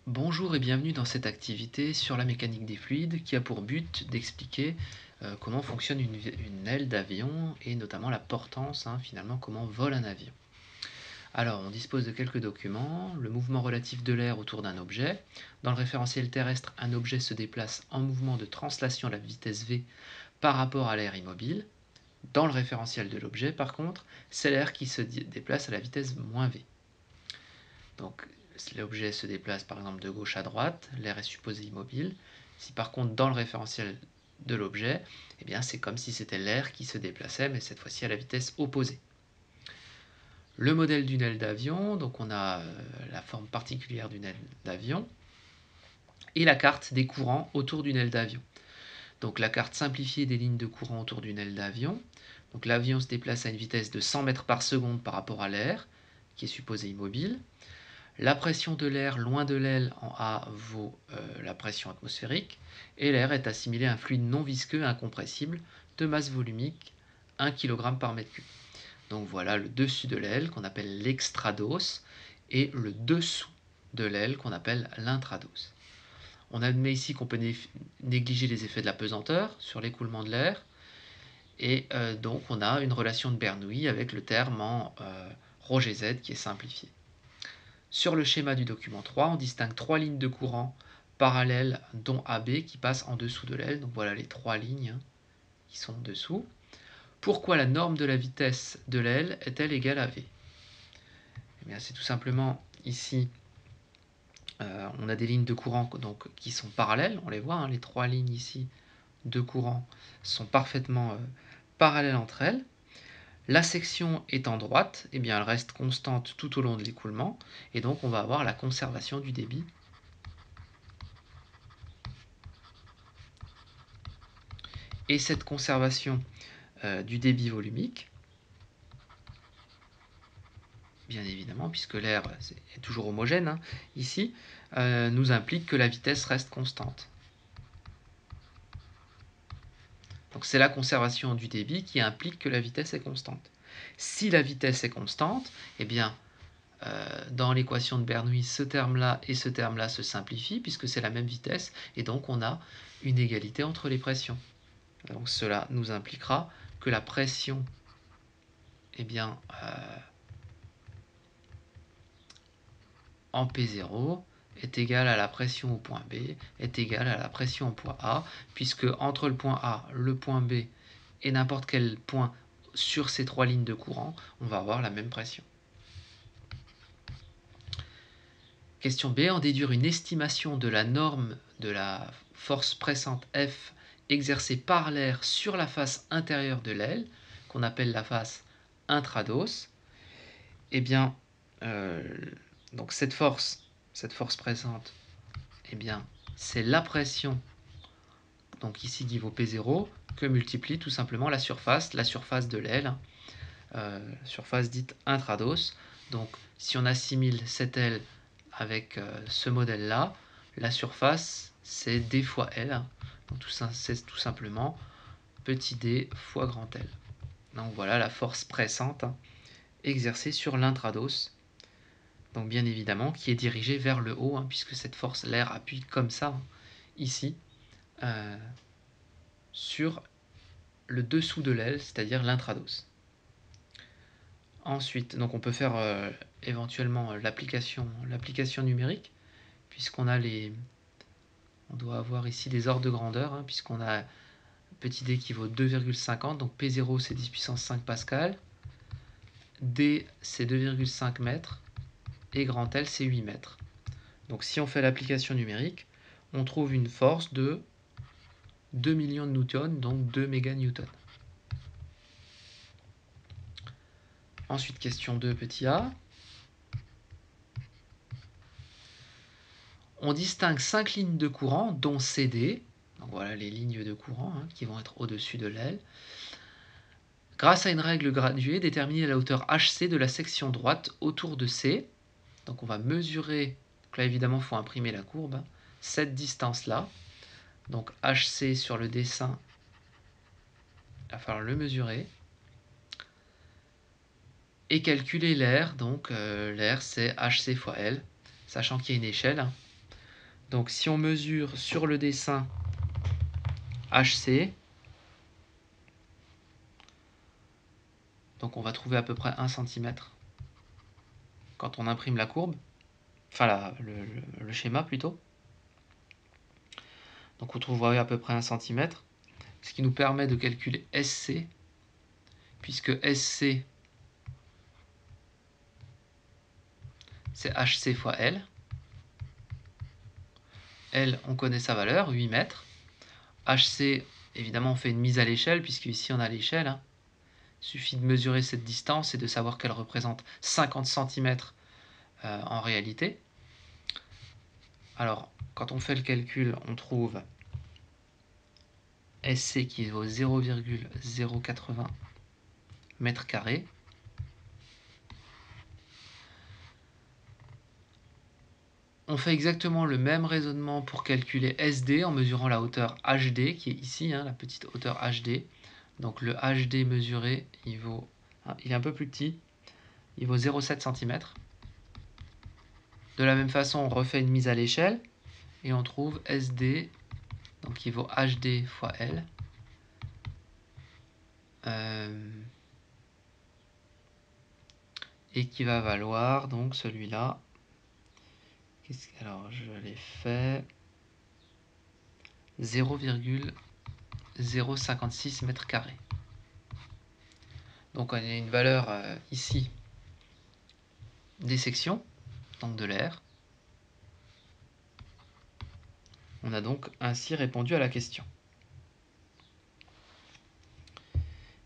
Bonjour et bienvenue dans cette activité sur la mécanique des fluides qui a pour but d'expliquer comment fonctionne une aile d'avion et notamment la portance, finalement comment vole un avion. Alors on dispose de quelques documents, le mouvement relatif de l'air autour d'un objet. Dans le référentiel terrestre, un objet se déplace en mouvement de translation à la vitesse v par rapport à l'air immobile. Dans le référentiel de l'objet, par contre, c'est l'air qui se déplace à la vitesse moins v. Donc l'objet se déplace par exemple de gauche à droite, l'air est supposé immobile. Si par contre dans le référentiel de l'objet, eh bien c'est comme si c'était l'air qui se déplaçait, mais cette fois-ci à la vitesse opposée. Le modèle d'une aile d'avion, donc on a la forme particulière d'une aile d'avion, et la carte des courants autour d'une aile d'avion. Donc la carte simplifiée des lignes de courant autour d'une aile d'avion. Donc l'avion se déplace à une vitesse de 100 mètres par seconde par rapport à l'air, qui est supposé immobile. La pression de l'air loin de l'aile en A vaut la pression atmosphérique, et l'air est assimilé à un fluide non visqueux incompressible de masse volumique 1 kg par mètre cube. Donc voilà le dessus de l'aile qu'on appelle l'extrados et le dessous de l'aile qu'on appelle l'intrados. On admet ici qu'on peut négliger les effets de la pesanteur sur l'écoulement de l'air, et donc on a une relation de Bernoulli avec le terme en ρ z qui est simplifié. Sur le schéma du document 3, on distingue trois lignes de courant parallèles, dont AB, qui passent en dessous de l'aile. Donc voilà les trois lignes qui sont en dessous. Pourquoi la norme de la vitesse de l'aile est-elle égale à V? Eh bien, c'est tout simplement ici, on a des lignes de courant donc, qui sont parallèles. On les voit, les trois lignes ici de courant sont parfaitement parallèles entre elles. La section étant droite, eh bien, elle reste constante tout au long de l'écoulement, et donc on va avoir la conservation du débit. Et cette conservation du débit volumique, bien évidemment, puisque l'air est toujours homogène ici, nous implique que la vitesse reste constante. Donc c'est la conservation du débit qui implique que la vitesse est constante. Si la vitesse est constante, eh bien, dans l'équation de Bernoulli, ce terme-là et ce terme-là se simplifient, puisque c'est la même vitesse, et donc on a une égalité entre les pressions. Donc cela nous impliquera que la pression, eh bien, en P0 est égale à la pression au point B, est égale à la pression au point A, puisque entre le point A, le point B et n'importe quel point sur ces trois lignes de courant, on va avoir la même pression. Question B, en déduire une estimation de la norme de la force pressante F exercée par l'air sur la face intérieure de l'aile, qu'on appelle la face intrados. Eh bien, donc cette force pressante, eh bien, c'est la pression, donc ici qui vaut P0, que multiplie tout simplement la surface de l'aile, surface dite intrados. Donc si on assimile cette aile avec ce modèle-là, la surface c'est d fois L, donc c'est tout simplement petit d fois grand L. Donc voilà la force pressante exercée sur l'intrados, donc bien évidemment qui est dirigée vers le haut, puisque cette force, l'air appuie comme ça, ici, sur le dessous de l'aile, c'est-à-dire l'intrados. Ensuite, donc on peut faire éventuellement l'application numérique, puisqu'on a on doit avoir ici des ordres de grandeur, puisqu'on a petit d qui vaut 2,50, donc P0 c'est 10 puissance 5 pascal, D c'est 2,5 mètres, et grand L c'est 8 mètres. Donc si on fait l'application numérique, on trouve une force de 2 millions de newtons, donc 2 méganewtons. Ensuite, question 2, petit a. On distingue 5 lignes de courant, dont CD. Donc voilà les lignes de courant qui vont être au-dessus de l'aile. Grâce à une règle graduée, déterminer la hauteur HC de la section droite autour de C. Donc on va mesurer, donc là évidemment il faut imprimer la courbe, cette distance-là. Donc HC sur le dessin, il va falloir le mesurer. Et calculer l'air, donc l'air c'est HC fois L, sachant qu'il y a une échelle. Donc si on mesure sur le dessin HC, donc on va trouver à peu près 1 cm quand on imprime la courbe, enfin le schéma plutôt. Donc on trouverait à peu près 1 cm, ce qui nous permet de calculer SC, puisque SC c'est HC fois L. L, on connaît sa valeur, 8 mètres. HC, évidemment, on fait une mise à l'échelle, puisque ici on a l'échelle. Hein. Il suffit de mesurer cette distance et de savoir qu'elle représente 50 cm en réalité. Alors, quand on fait le calcul, on trouve SC qui vaut 0,080 mètres carrés. On fait exactement le même raisonnement pour calculer SD en mesurant la hauteur HD qui est ici, hein, la petite hauteur HD. Donc le HD mesuré, il est un peu plus petit, il vaut 0,7 cm. De la même façon, on refait une mise à l'échelle et on trouve SD, donc qui vaut HD fois L. Et qui va valoir donc celui-là. Alors je l'ai fait 0,056 mètres carrés. Donc on a une valeur ici des sections, donc de l'air. On a donc ainsi répondu à la question.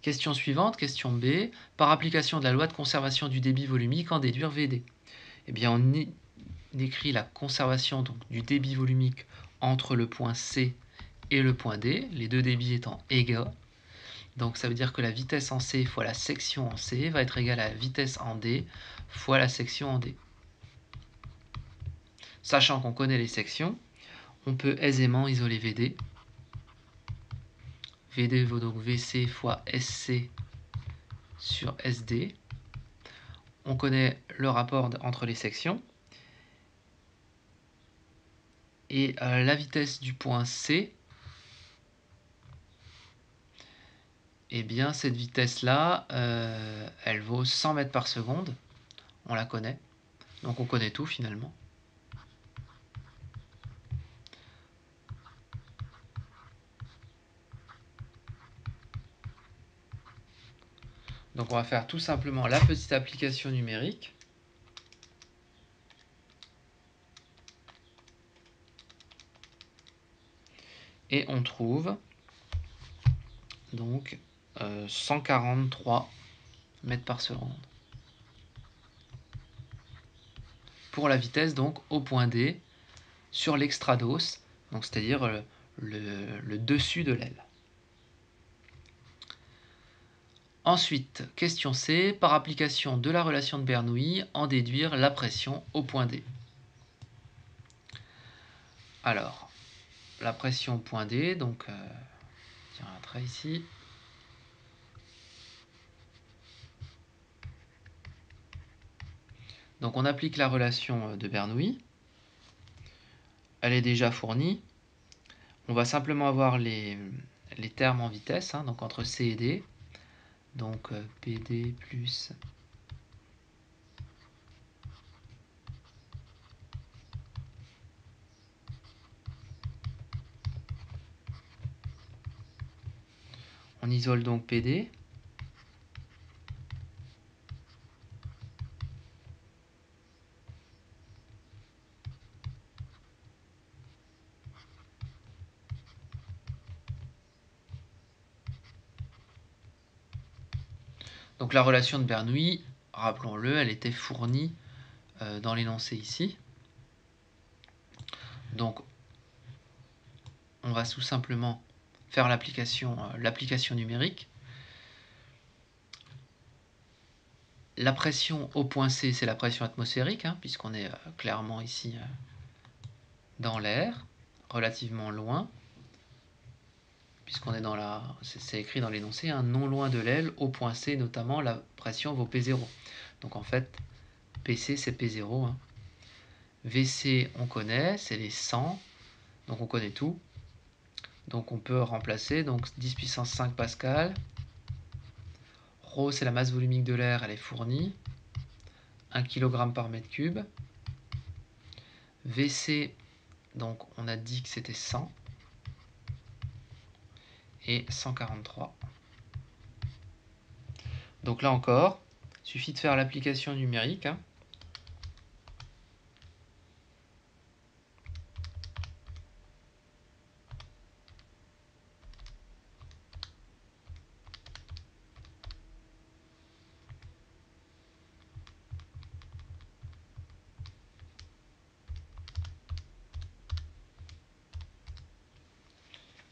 Question suivante, question B. Par application de la loi de conservation du débit volumique, en déduire VD. Eh bien, on écrit la conservation donc, du débit volumique entre le point C et le point D, les deux débits étant égaux. Donc ça veut dire que la vitesse en C fois la section en C va être égale à la vitesse en D fois la section en D. Sachant qu'on connaît les sections, on peut aisément isoler VD. VD vaut donc VC fois SC sur SD. On connaît le rapport entre les sections. Et la vitesse du point C, eh bien cette vitesse-là, elle vaut 100 mètres par seconde. On la connaît. Donc on connaît tout finalement. Donc on va faire tout simplement la petite application numérique. Et on trouve donc 143 mètres par seconde. Pour la vitesse donc au point D sur l'extrados, donc c'est-à-dire le dessus de l'aile. Ensuite, question C, par application de la relation de Bernoulli, en déduire la pression au point D. Alors, la pression au point D, donc, tiens, un trait ici. Donc on applique la relation de Bernoulli. Elle est déjà fournie. On va simplement avoir les termes en vitesse, hein, donc entre C et D. Donc PD plus on isole donc PD. Donc la relation de Bernoulli, rappelons-le, elle était fournie dans l'énoncé ici. Donc on va tout simplement faire l'application numérique. La pression au point C, c'est la pression atmosphérique, hein, puisqu'on est clairement ici dans l'air, relativement loin, puisqu'on est dans la... C'est écrit dans l'énoncé, hein, non loin de l'aile, au point C notamment, la pression vaut P0. Donc en fait, PC c'est P0. Hein. VC, on connaît, c'est les 100, donc on connaît tout. Donc on peut remplacer, donc 10 puissance 5 pascal. Rho, c'est la masse volumique de l'air, elle est fournie. 1 kg par mètre cube. VC, donc on a dit que c'était 100. Et 143. Donc là encore, il suffit de faire l'application numérique.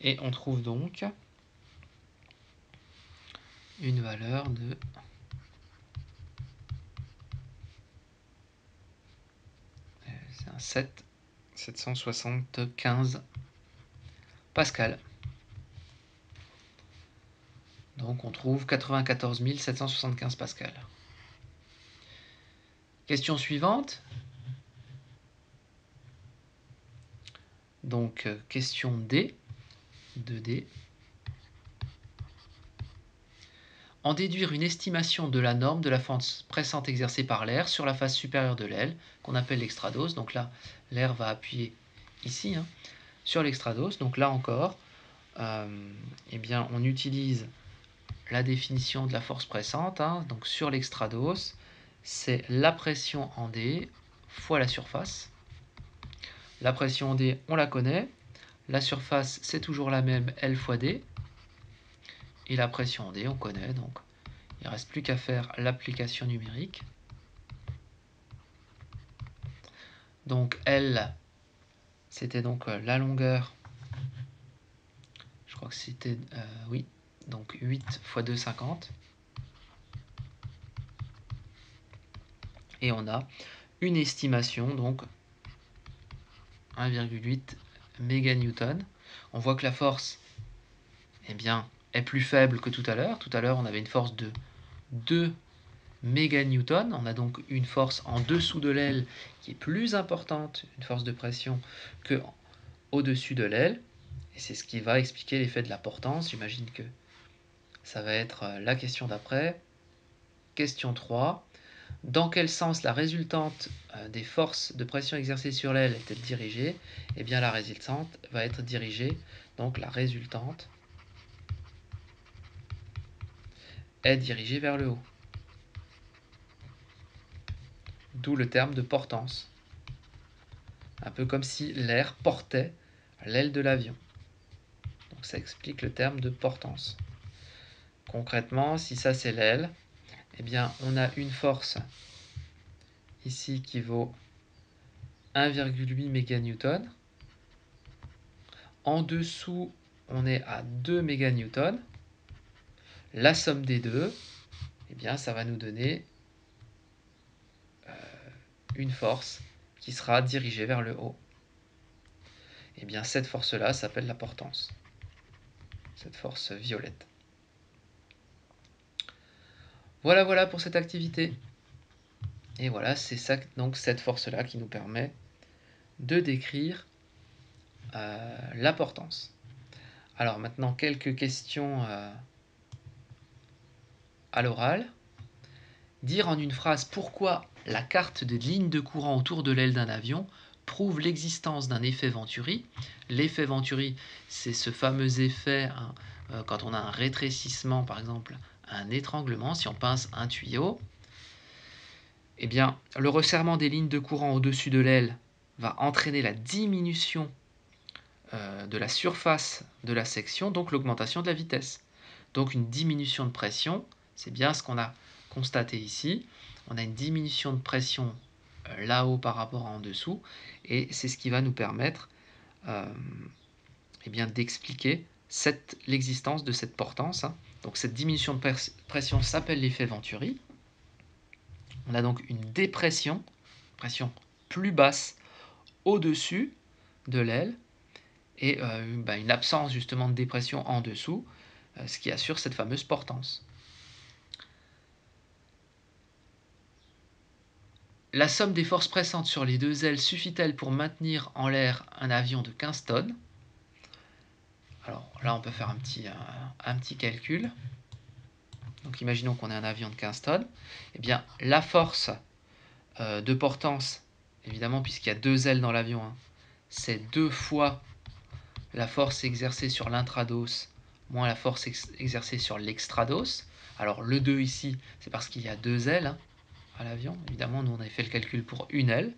Et on trouve donc une valeur de 775 pascal. Donc on trouve 94 775 pascal. Question suivante. Donc question D, 2D. En déduire une estimation de la norme de la force pressante exercée par l'air sur la face supérieure de l'aile, qu'on appelle l'extrados. Donc là, l'air va appuyer ici, sur l'extrados. Donc là encore, eh bien, on utilise la définition de la force pressante. Donc sur l'extrados, c'est la pression en D fois la surface. La pression en D, on la connaît. La surface, c'est toujours la même, L fois D. Et la pression en D, on connaît, donc il ne reste plus qu'à faire l'application numérique. Donc L, c'était donc la longueur, je crois que c'était, oui, donc 8 fois 2, 50. Et on a une estimation, donc 1,8 méganewton. On voit que la force, eh bien, est plus faible que tout à l'heure. Tout à l'heure, on avait une force de 2 méganewton. On a donc une force en dessous de l'aile qui est plus importante, une force de pression, que au-dessus de l'aile. Et c'est ce qui va expliquer l'effet de la portance. J'imagine que ça va être la question d'après. Question 3. Dans quel sens la résultante des forces de pression exercées sur l'aile est-elle dirigée? Eh bien, la résultante va être dirigée, donc la résultante est dirigée vers le haut. D'où le terme de portance. Un peu comme si l'air portait l'aile de l'avion. Donc ça explique le terme de portance. Concrètement, si ça c'est l'aile, eh bien on a une force ici qui vaut 1,8 méganewton. En dessous, on est à 2 méganewtons. La somme des deux, eh bien, ça va nous donner une force qui sera dirigée vers le haut. Eh bien, cette force-là s'appelle la portance. Cette force violette. Voilà pour cette activité. Et voilà, c'est ça, donc cette force-là qui nous permet de décrire la portance. Alors maintenant, quelques questions à l'oral. Dire en une phrase pourquoi la carte de ligne de courant autour de l'aile d'un avion prouve l'existence d'un effet Venturi. L'effet Venturi, c'est ce fameux effet quand on a un rétrécissement, par exemple un étranglement, si on pince un tuyau. Eh bien, le resserrement des lignes de courant au-dessus de l'aile va entraîner la diminution de la surface de la section, donc l'augmentation de la vitesse. Donc une diminution de pression, c'est bien ce qu'on a constaté ici. On a une diminution de pression là-haut par rapport à en dessous, et c'est ce qui va nous permettre eh bien, d'expliquer l'existence de cette portance. Donc cette diminution de pression s'appelle l'effet Venturi. On a donc une dépression, pression plus basse au-dessus de l'aile, et une absence justement de dépression en dessous, ce qui assure cette fameuse portance. la somme des forces pressantes sur les deux ailes suffit-elle pour maintenir en l'air un avion de 15 tonnes? Alors là, on peut faire un petit calcul. Donc imaginons qu'on ait un avion de 15 tonnes. Eh bien, la force de portance, évidemment, puisqu'il y a deux ailes dans l'avion, hein, c'est 2 fois la force exercée sur l'intrados moins la force exercée sur l'extrados. Alors le 2 ici, c'est parce qu'il y a deux ailes, hein, à l'avion. Évidemment, nous on avait fait le calcul pour une aile.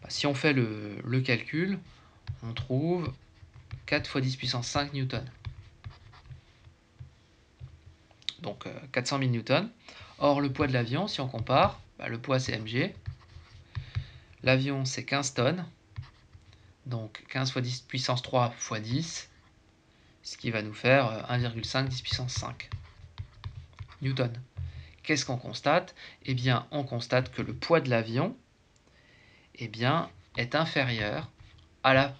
Bah, si on fait le calcul, on trouve 4 fois 10 puissance 5 newtons. Donc 400 000 newtons. Or le poids de l'avion, si on compare, bah, le poids c'est mg. L'avion c'est 15 tonnes. Donc 15 fois 10 puissance 3 fois 10, ce qui va nous faire 1,5 10 puissance 5 newtons. Qu'est-ce qu'on constate? Eh bien, on constate que le poids de l'avion, eh bien, est inférieur à la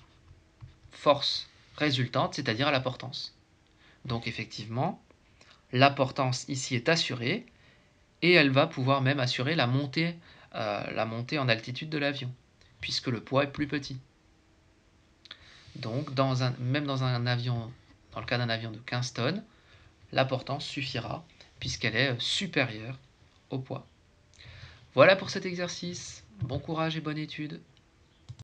force résultante, c'est-à-dire à la portance. Donc effectivement, la portance ici est assurée, et elle va pouvoir même assurer la montée en altitude de l'avion, puisque le poids est plus petit. Donc même dans le cas d'un avion de 15 tonnes, la portance suffira, puisqu'elle est supérieure au poids. Voilà pour cet exercice. Bon courage et bonne étude.